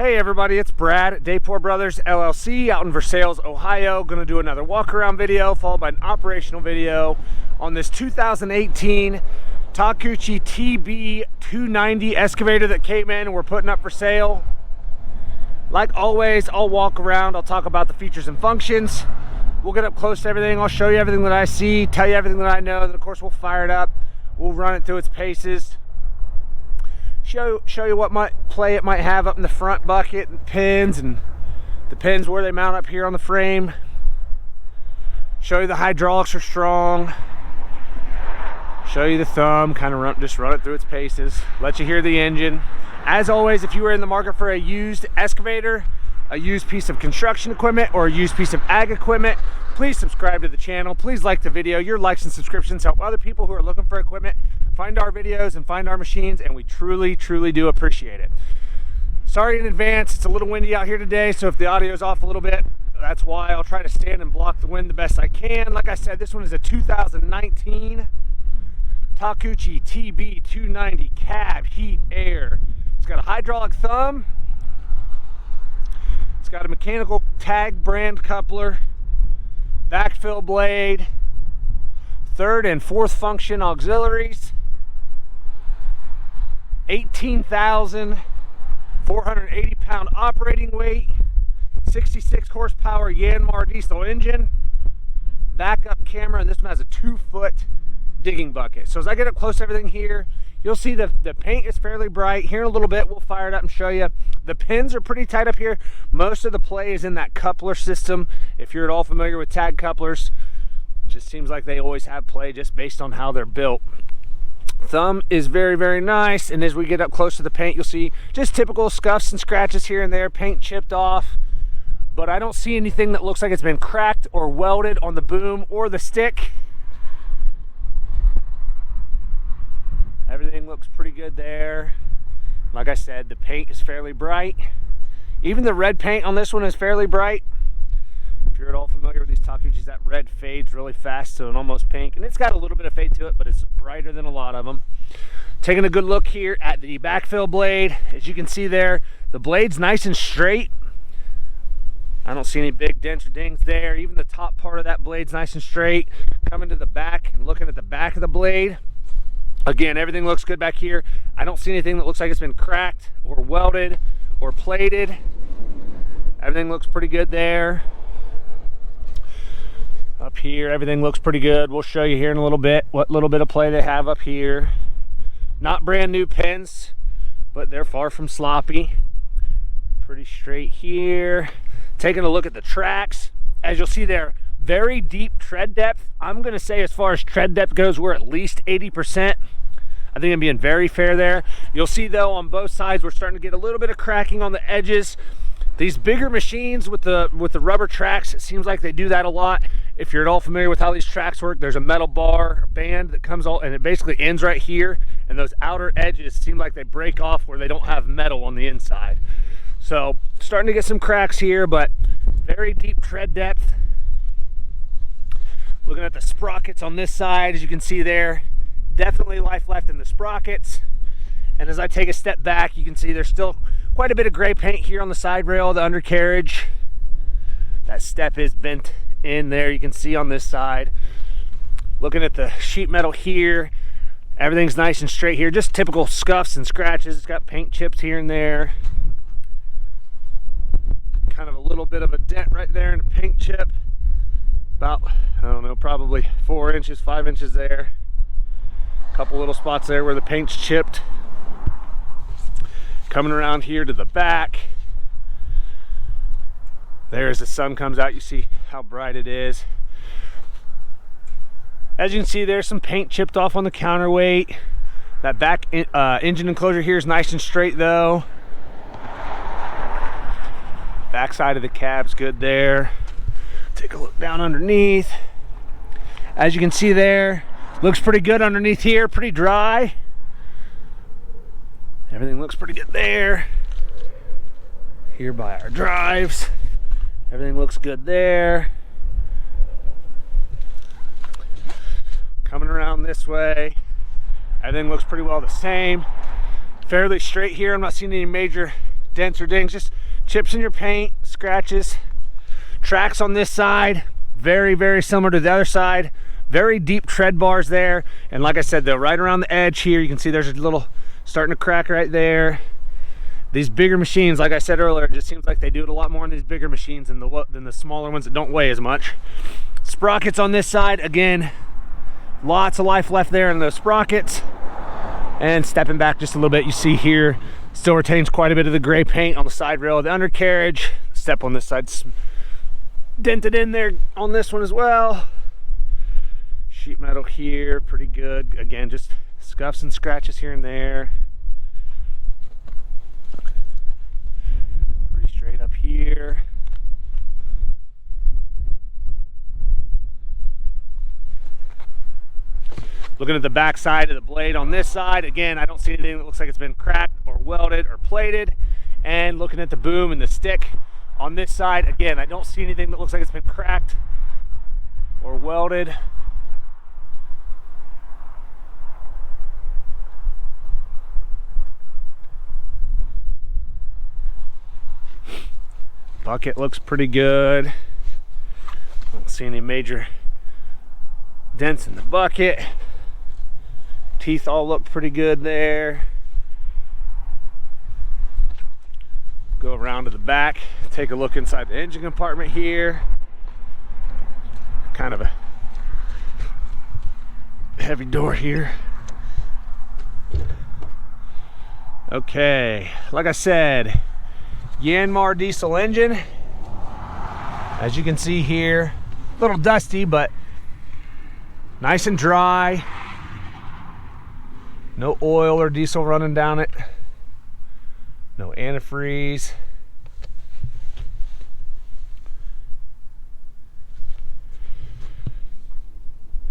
Hey everybody, it's Brad at Dayport Brothers LLC out in Versailles, Ohio. Gonna do another walk around video followed by an operational video on this 2018 Takeuchi TB290 excavator that came in and we're putting up for sale. Like always, I'll walk around, I'll talk about the features and functions. We'll get up close to everything, I'll show you everything that I see, tell you everything that I know, then of course we'll fire it up, we'll run it through its paces. Show you what play it might have up in the front bucket and pins, and the pins where they mount up here on the frame. Show you the hydraulics are strong. Show you the thumb, kind of just run it through its paces. Let you hear the engine. As always, if you are in the market for a used excavator, a used piece of construction equipment, or a used piece of ag equipment, please subscribe to the channel. Please like the video. Your likes and subscriptions help other people who are looking for equipment find our videos and find our machines, and we truly do appreciate it. Sorry in advance, it's a little windy out here today, so if the audio is off a little bit, that's why. I'll try to stand and block the wind the best I can. Like I said, this one is a 2019 Takeuchi TB290 cab heat air. It's got a hydraulic thumb, it's got a mechanical tag brand coupler, backfill blade, third and fourth function auxiliaries, 18,480 pound operating weight, 66 horsepower Yanmar diesel engine, backup camera, and this one has a 2-foot digging bucket. So as I get up close to everything here, you'll see the paint is fairly bright. Here in a little bit, we'll fire it up and show you. The pins are pretty tight up here. Most of the play is in that coupler system. If you're at all familiar with tag couplers, it just seems like they always have play just based on how they're built. Thumb is very nice, and as we get up close to the paint, you'll see just typical scuffs and scratches here and there, paint chipped off, but I don't see anything that looks like it's been cracked or welded on the boom or the stick. Everything looks pretty good there. Like I said, the paint is fairly bright. Even the red paint on this one is fairly bright. If you're at all familiar with these Takeuchis, that red fades really fast to an almost pink, and it's got a little bit of fade to it, but it's brighter than a lot of them. Taking a good look here at the backfill blade. As you can see there, the blade's nice and straight. I don't see any big dents or dings there. Even the top part of that blade's nice and straight. Coming to the back and looking at the back of the blade, again, everything looks good back here. I don't see anything that looks like it's been cracked or welded or plated. Everything looks pretty good there. Up here, everything looks pretty good. We'll show you here in a little bit what little bit of play they have up here. Not brand new pins, but they're far from sloppy. Pretty straight here. Taking a look at the tracks. As you'll see there, very deep tread depth. I'm gonna say as far as tread depth goes, we're at least 80%. I think I'm being very fair there. You'll see though on both sides, we're starting to get a little bit of cracking on the edges. These bigger machines with the rubber tracks, it seems like they do that a lot. If you're at all familiar with how these tracks work, there's a metal bar band that comes all, and it basically ends right here, and those outer edges seem like they break off where they don't have metal on the inside. So starting to get some cracks here, but very deep tread depth. Looking at the sprockets on this side, as you can see there, definitely life left in the sprockets. And as I take a step back, you can see there's still quite a bit of gray paint here on the side rail, the undercarriage. That step is bent in there, you can see on this side. Looking at the sheet metal here, everything's nice and straight here, just typical scuffs and scratches. It's got paint chips here and there. Kind of a little bit of a dent right there in the paint chip. About, I don't know, probably 4 inches, 5 inches there. A couple little spots there where the paint's chipped. Coming around here to the back, there's the sun comes out, you see how bright it is. As you can see, there's some paint chipped off on the counterweight. That back engine enclosure here is nice and straight though. Back side of the cab's good there. Take a look down underneath. As you can see there, looks pretty good underneath here, pretty dry. Everything looks pretty good there. Here by our drives, everything looks good there. Coming around this way, everything looks pretty well the same. Fairly straight here. I'm not seeing any major dents or dings, just chips in your paint, scratches. Tracks on this side, very, very similar to the other side. Very deep tread bars there. And like I said, though, right around the edge here, you can see there's a little starting to crack right there. These bigger machines, like I said earlier, it just seems like they do it a lot more on these bigger machines than the smaller ones that don't weigh as much. Sprockets on this side, again, lots of life left there in those sprockets. And stepping back just a little bit, you see here, still retains quite a bit of the gray paint on the side rail of the undercarriage. Step on this side, dented in there on this one as well. Sheet metal here, pretty good. Again, just scuffs and scratches here and there. Pretty straight up here. Looking at the back side of the blade on this side, again, I don't see anything that looks like it's been cracked or welded or plated. And looking at the boom and the stick on this side, again, I don't see anything that looks like it's been cracked or welded. Bucket looks pretty good. Don't see any major dents in the bucket. Teeth all look pretty good there. Go around to the back, take a look inside the engine compartment here. Kind of a heavy door here. Okay, like I said, Yanmar diesel engine. As you can see here, a little dusty, but nice and dry. No oil or diesel running down it. No antifreeze.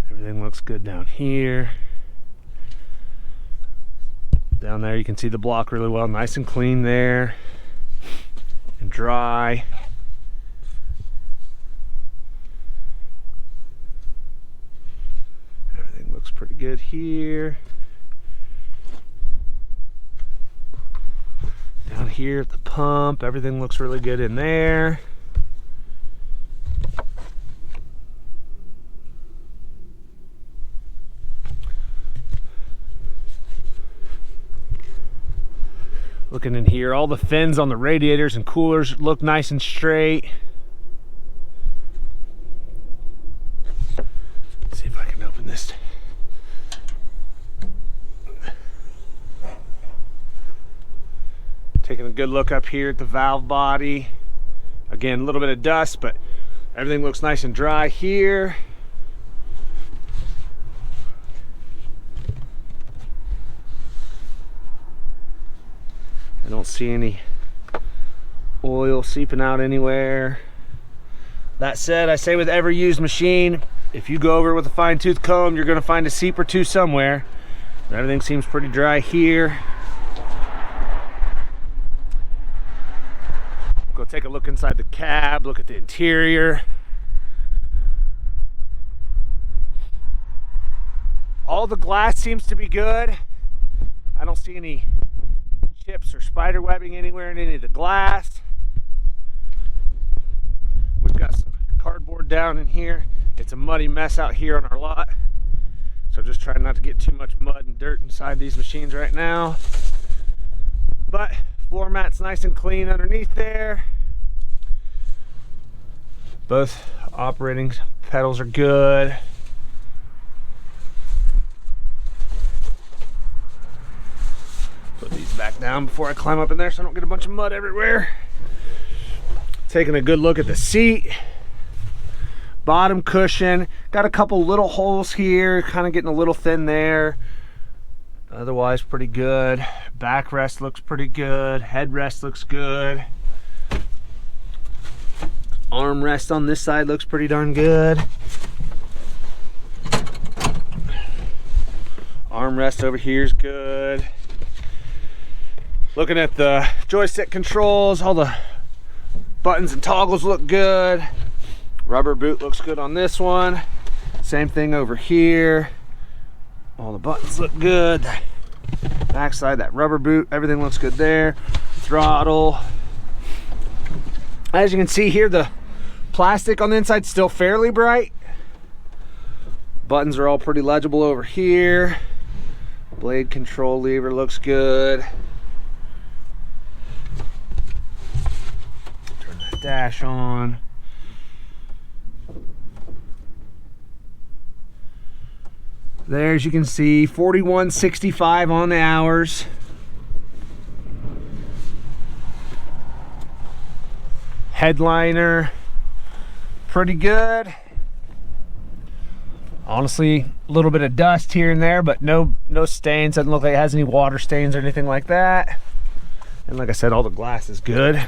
Everything looks good down here. Down there you can see the block really well. Nice and clean there. And dry. Everything looks pretty good here. Down here at the pump, everything looks really good in there. Looking in here, all the fins on the radiators and coolers look nice and straight. Let's see if I can open this. Taking a good look up here at the valve body. Again, a little bit of dust, but everything looks nice and dry here. I don't see any oil seeping out anywhere. That said, I say with every used machine, if you go over it with a fine-tooth comb, you're going to find a seep or two somewhere. Everything seems pretty dry here. Go take a look inside the cab, look at the interior. All the glass seems to be good. I don't see any chips or spider webbing anywhere in any of the glass. We've got some cardboard down in here. It's a muddy mess out here on our lot. So just trying not to get too much mud and dirt inside these machines right now. But floor mat's nice and clean underneath there. Both operating pedals are good. Put these back down before I climb up in there so I don't get a bunch of mud everywhere. Taking a good look at the seat. Bottom cushion. Got a couple little holes here, kind of getting a little thin there. Otherwise pretty good. Backrest looks pretty good. Headrest looks good. Armrest on this side looks pretty darn good. Armrest over here is good. Looking at the joystick controls, all the buttons and toggles look good. Rubber boot looks good on this one. Same thing over here. All the buttons look good. Backside, that rubber boot, everything looks good there. Throttle. As you can see here, the plastic on the inside is still fairly bright. Buttons are all pretty legible over here. Blade control lever looks good. Turn that dash on. There, as you can see, 4165 on the hours. Headliner, pretty good. Honestly, a little bit of dust here and there, but no stains. Doesn't look like it has any water stains or anything like that. And like I said, all the glass is good.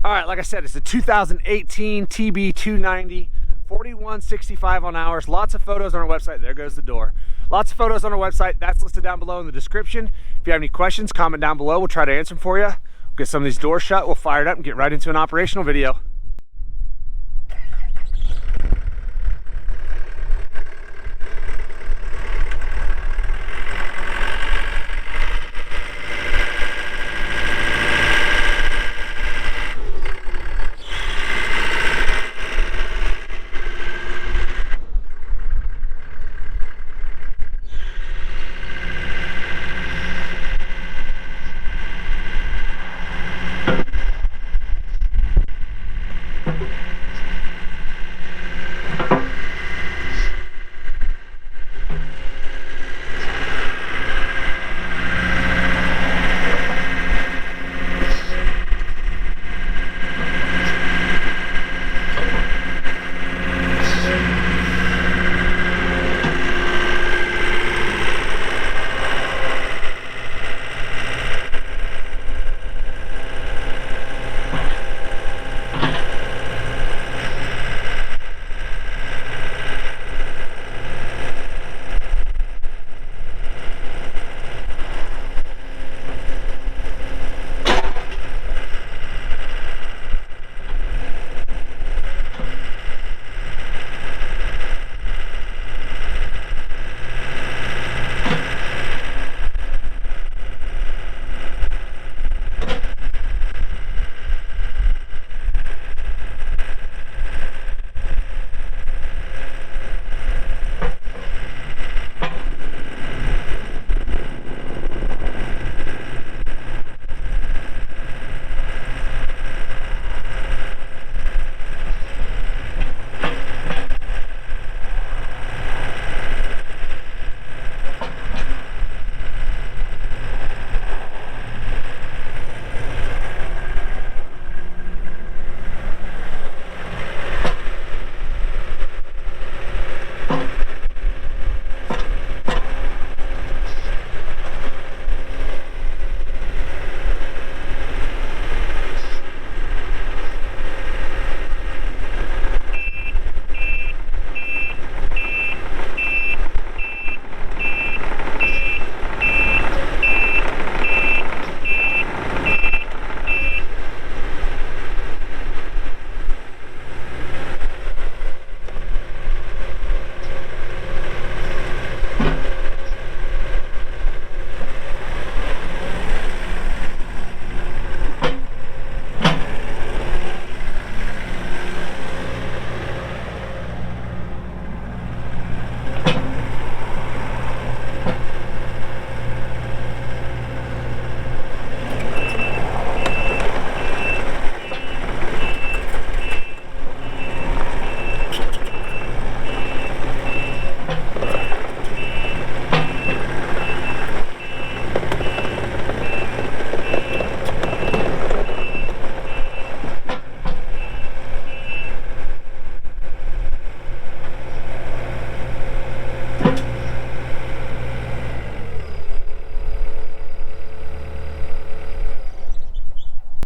All right, like I said, it's a 2018 TB290, 4165 on hours. Lots of photos on our website. There goes the door. Lots of photos on our website. That's listed down below in the description. If you have any questions, comment down below. We'll try to answer them for you. We'll get some of these doors shut. We'll fire it up and get right into an operational video.